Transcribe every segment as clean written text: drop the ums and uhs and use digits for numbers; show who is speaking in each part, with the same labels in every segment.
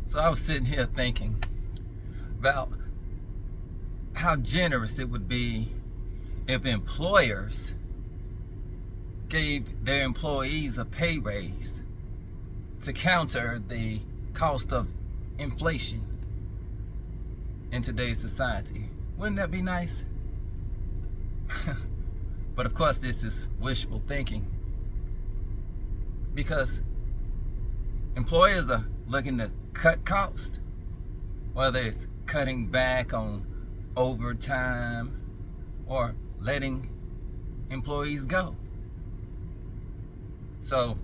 Speaker 1: So I was sitting here thinking about how generous it would be if employers gave their employees a pay raise to counter the cost of inflation in today's society. Wouldn't that be nice? But of course, this is wishful thinking, because employers are looking to cut costs, whether it's cutting back on overtime or letting employees go. So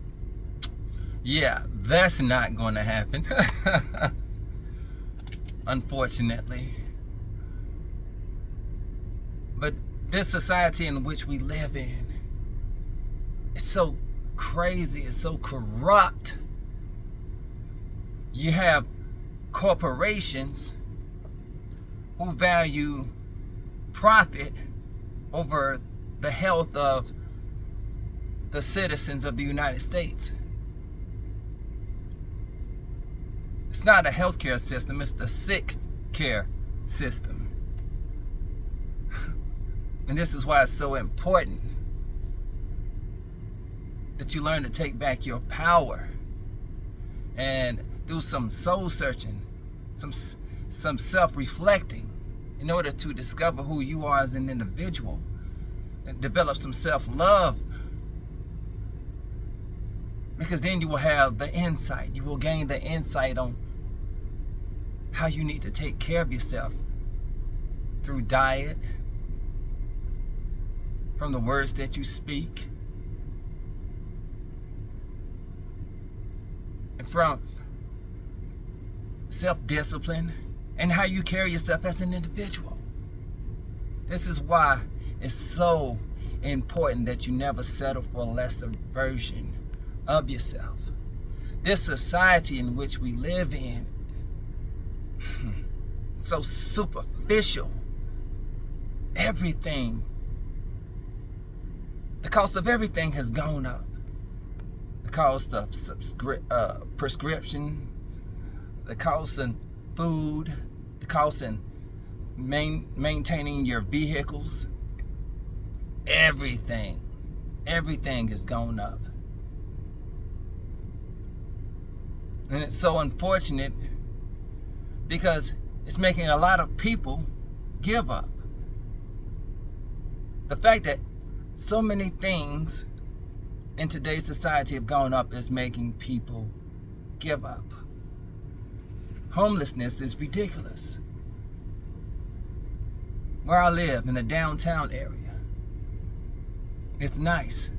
Speaker 1: yeah, that's not going to happen. Unfortunately. But this society in which we live in is so crazy, it's so corrupt. You have corporations who value profit over the health of the citizens of the United States. It's not a healthcare system, it's the sick care system. And this is why it's so important that you learn to take back your power and do some soul searching, some self-reflecting in order to discover who you are as an individual and develop some self-love. Because then you will have the insight. You will gain the insight on how you need to take care of yourself through diet, from the words that you speak, and from self-discipline and how you carry yourself as an individual. This is why it's so important that you never settle for a lesser version of yourself. This society in which we live in, so superficial. Everything, the cost of everything has gone up. The cost of prescription, the cost in food, the cost in maintaining your vehicles. Everything has gone up. And it's so unfortunate because it's making a lot of people give up. The fact that so many things in today's society have gone up is making people give up. Homelessness is ridiculous. Where I live, in the downtown area, it's nice.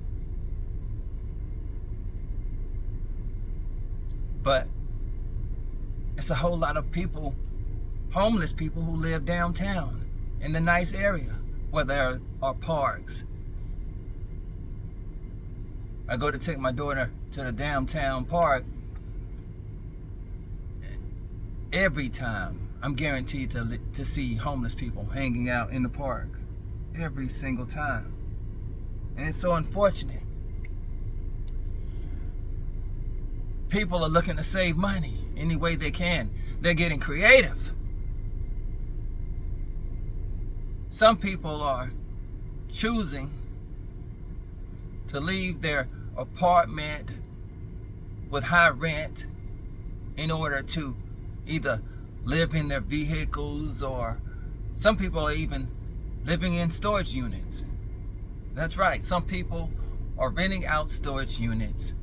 Speaker 1: But it's a whole lot of people, homeless people, who live downtown in the nice area where there are parks. I go to take my daughter to the downtown park. Every time, I'm guaranteed to see homeless people hanging out in the park. Every single time. And it's so unfortunate. People are looking to save money any way they can. They're getting creative. Some people are choosing to leave their apartment with high rent in order to either live in their vehicles, or some people are even living in storage units. That's right, some people are renting out storage units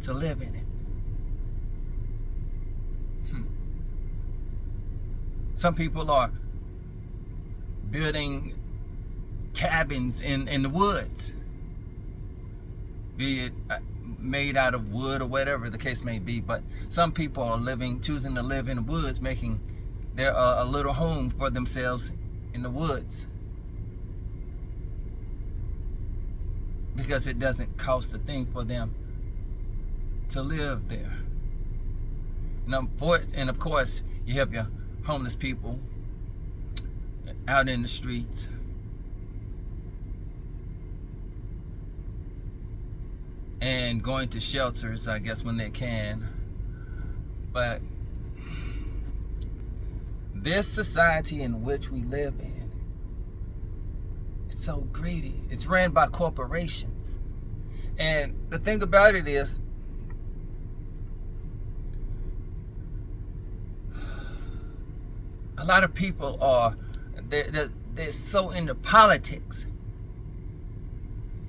Speaker 1: to live in it. Some people are building cabins in the woods, be it made out of wood or whatever the case may be. But some people are choosing to live in the woods, making their a little home for themselves in the woods, because it doesn't cost a thing for them to live there. And of course, you have your homeless people out in the streets. And going to shelters, I guess, when they can. But This society in which we live in, it's so greedy. It's ran by corporations. And the thing about it is, a lot of people are, they're so into politics.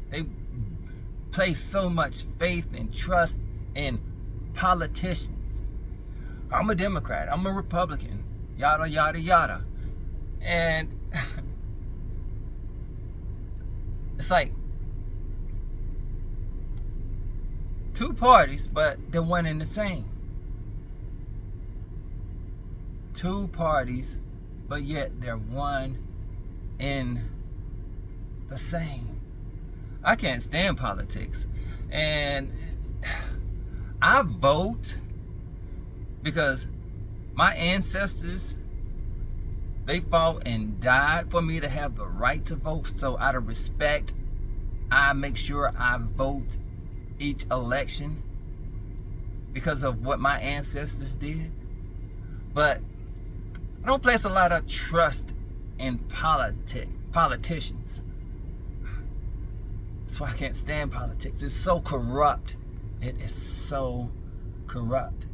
Speaker 1: They place so much faith and trust in politicians. I'm a Democrat, I'm a Republican, yada, yada, yada. And it's like two parties, but they're one and the same. Two parties, but yet they're one and the same. I can't stand politics. And I vote because my ancestors, they fought and died for me to have the right to vote. So out of respect, I make sure I vote each election because of what my ancestors did. But I don't place a lot of trust in politicians. That's why I can't stand politics. It's so corrupt. It is so corrupt.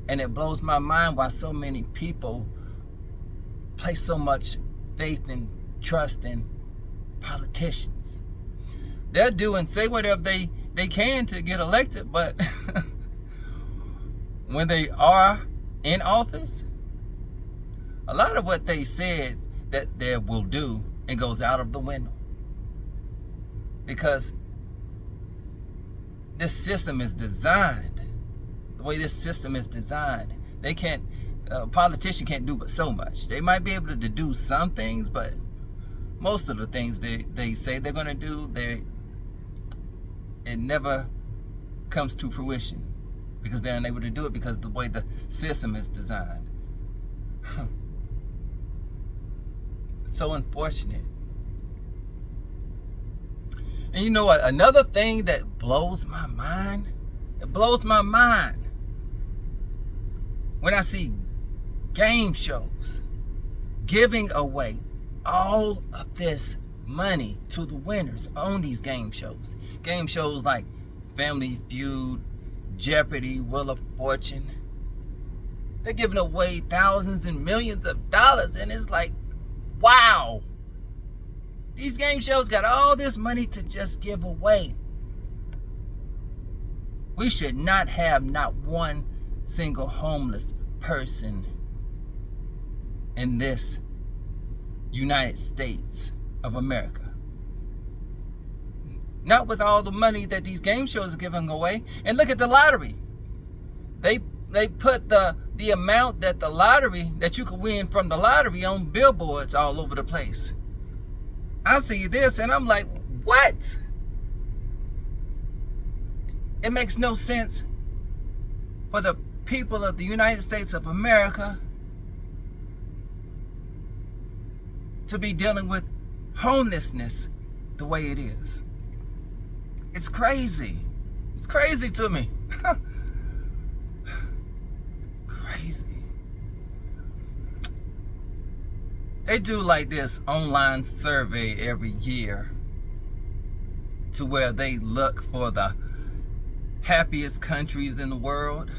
Speaker 1: And it blows my mind why so many people place so much faith and trust in politicians. They'll do and say whatever they can to get elected, but when they are in office, a lot of what they said that they will do, it goes out of the window. Because this system is designed, the way this system is designed, they can't, a politician can't do but so much. They might be able to do some things, but most of the things they say they're going to do, it never comes to fruition because they're unable to do it because of the way the system is designed. It's so unfortunate. And you know what? Another thing that blows my mind, it blows my mind when I see game shows giving away all of this money to the winners on these game shows. Game shows like Family Feud, Jeopardy, Wheel of Fortune. They're giving away thousands and millions of dollars, and it's like, wow. These game shows got all this money to just give away. We should not have not one single homeless person in this United States of America. Not with all the money that these game shows are giving away. And look at the lottery. They put the amount that the lottery, that you could win from the lottery on billboards all over the place. I see this and I'm like, what? It makes no sense for the people of the United States of America to be dealing with homelessness the way it is. It's crazy. It's crazy to me. Crazy. They do like this online survey every year to where they look for the happiest countries in the world.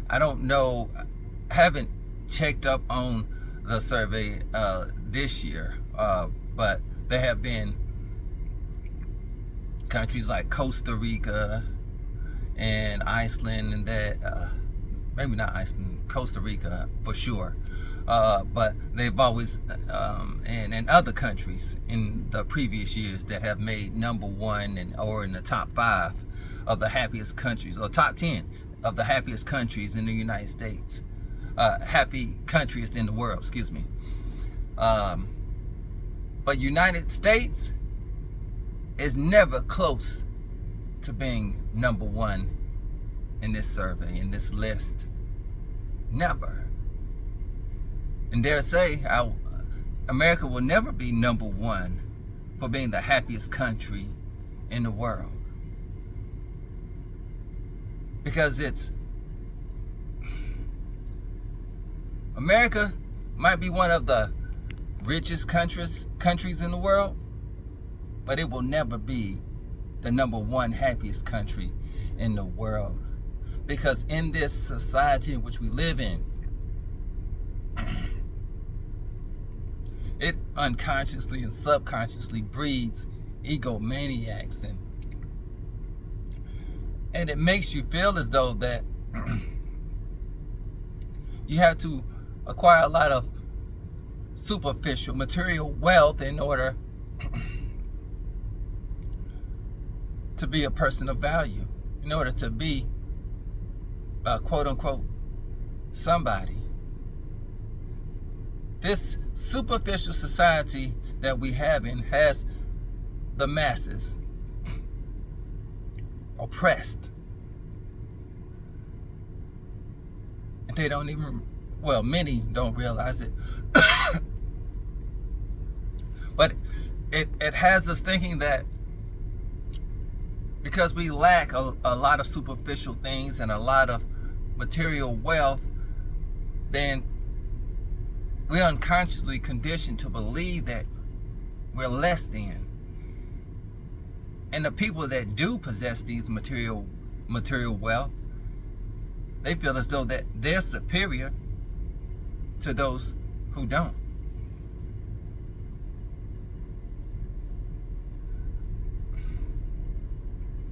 Speaker 1: I don't know, I haven't checked up on the survey this year, but there have been countries like Costa Rica and Iceland and that, maybe not Iceland, Costa Rica for sure. But they've always, and other countries in the previous years that have made #1 or in the top 5 of the happiest countries, or top 10 of the happiest countries in the United States, happy countries in the world, excuse me. But United States is never close to being #1 in this survey, in this list. Never. And dare say, America will never be #1 for being the happiest country in the world. Because it's America might be one of the richest countries in the world, but it will never be the #1 happiest country in the world. Because in this society in which we live in, it unconsciously and subconsciously breeds egomaniacs, and it makes you feel as though that you have to acquire a lot of superficial material wealth in order to be a person of value, in order to be quote unquote somebody. This superficial society that we have in has the masses oppressed. And they don't even, well, many don't realize it. But it has us thinking that because we lack a lot of superficial things and a lot of material wealth, then we're unconsciously conditioned to believe that we're less than. And the people that do possess these material wealth, they feel as though that they're superior to those who don't.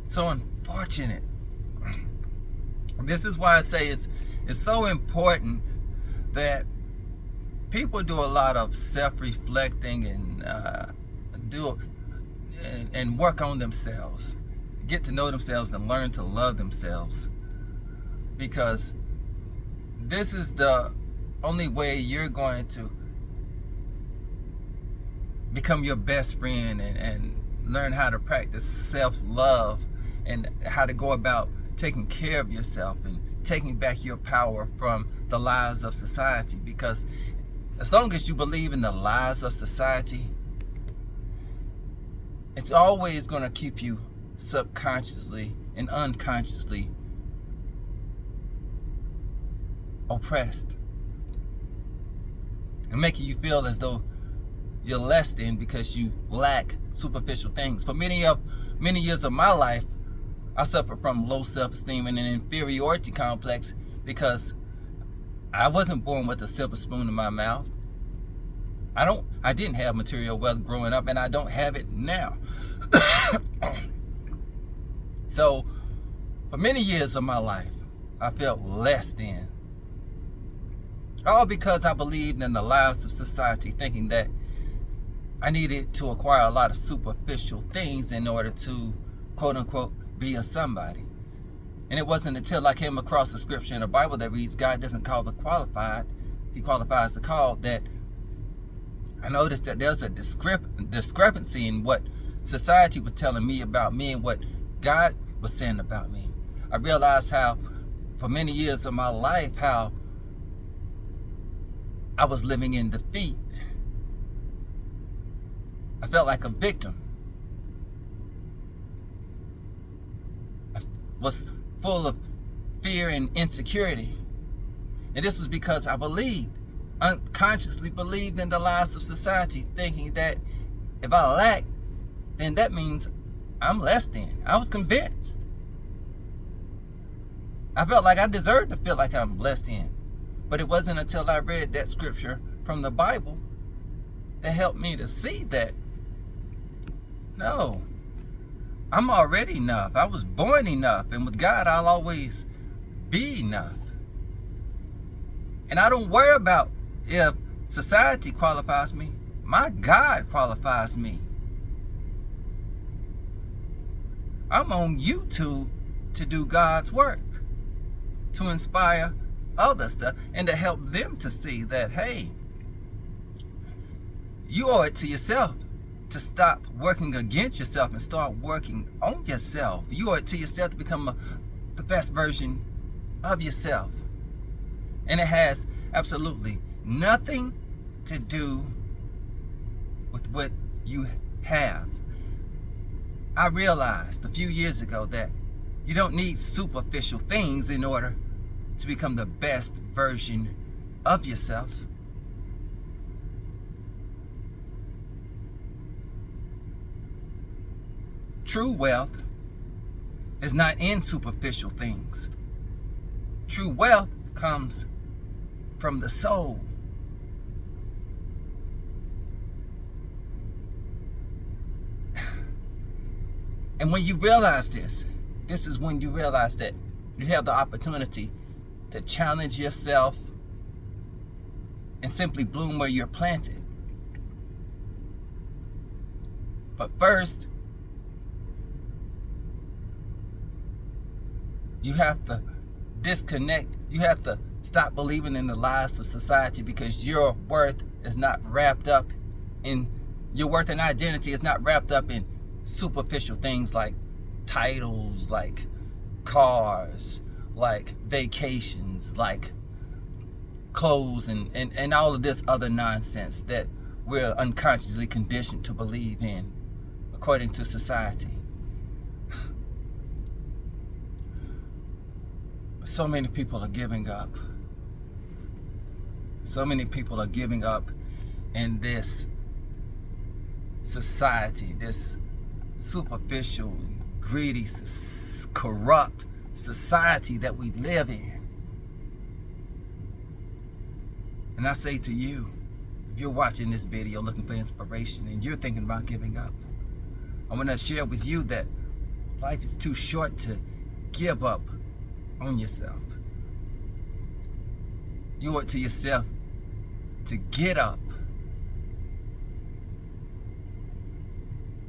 Speaker 1: So unfortunate. This is why I say it's so important that people do a lot of self-reflecting and work on themselves, get to know themselves and learn to love themselves, because this is the only way you're going to become your best friend and learn how to practice self-love and how to go about taking care of yourself and taking back your power from the lies of society. Because as long as you believe in the lies of society, it's always going to keep you subconsciously and unconsciously oppressed and making you feel as though you're less than because you lack superficial things. For many years of my life, I suffered from low self-esteem and an inferiority complex because I wasn't born with a silver spoon in my mouth. I didn't have material wealth growing up, and I don't have it now. So for many years of my life, I felt less than. All because I believed in the lies of society, thinking that I needed to acquire a lot of superficial things in order to, quote unquote, be a somebody. And it wasn't until I came across a scripture in the Bible that reads, God doesn't call the qualified, he qualifies the called, that I noticed that there's a discrepancy in what society was telling me about me and what God was saying about me. I realized how, for many years of my life, how I was living in defeat. I felt like a victim. I was full of fear and insecurity. And this was because I unconsciously believed in the lies of society, thinking that if I lack, then that means I'm less than. I was convinced. I felt like I deserved to feel like I'm less than. But it wasn't until I read that scripture from the Bible that helped me to see that, no, I'm already enough. I was born enough. And with God, I'll always be enough. And I don't worry about if society qualifies me. My God qualifies me. I'm on YouTube to do God's work, to inspire others and to help them to see that, hey, you owe it to yourself to stop working against yourself and start working on yourself. You owe it to yourself to become the best version of yourself. And it has absolutely nothing to do with what you have. I realized a few years ago that you don't need superficial things in order to become the best version of yourself. True wealth is not in superficial things. True wealth comes from the soul. And when you realize this is when you realize that you have the opportunity to challenge yourself and simply bloom where you're planted. But first, you have to disconnect. You have to stop believing in the lies of society, because your worth is not wrapped up in, your worth and identity is not wrapped up in superficial things like titles, like cars, like vacations, like clothes, and all of this other nonsense that we're unconsciously conditioned to believe in according to society. So many people are giving up. So many people are giving up in this society, this superficial, greedy, corrupt society that we live in. And I say to you, if you're watching this video looking for inspiration and you're thinking about giving up, I want to share with you that life is too short to give up on yourself. You owe it to yourself to get up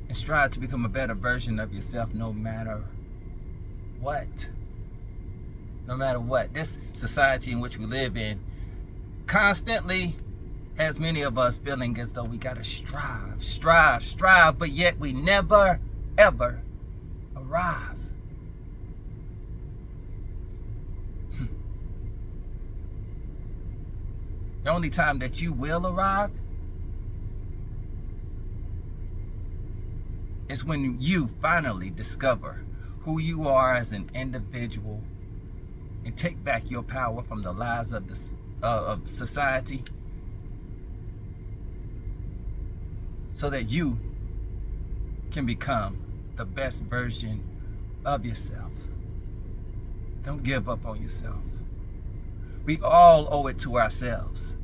Speaker 1: and strive to become a better version of yourself, no matter what. No matter what. This society in which we live in constantly has many of us feeling as though we gotta strive, but yet we never, ever arrive. The only time that you will arrive is when you finally discover who you are as an individual and take back your power from the lies of society, so that you can become the best version of yourself. Don't give up on yourself. We all owe it to ourselves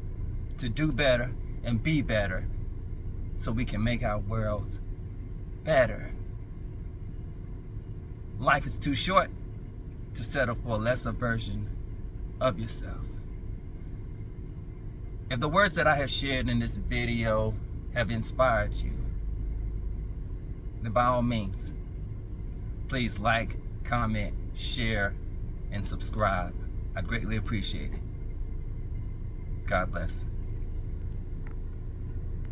Speaker 1: to do better and be better, so we can make our worlds better. Life is too short to settle for a lesser version of yourself. If the words that I have shared in this video have inspired you, then by all means, please like, comment, share, and subscribe. I greatly appreciate it. God bless.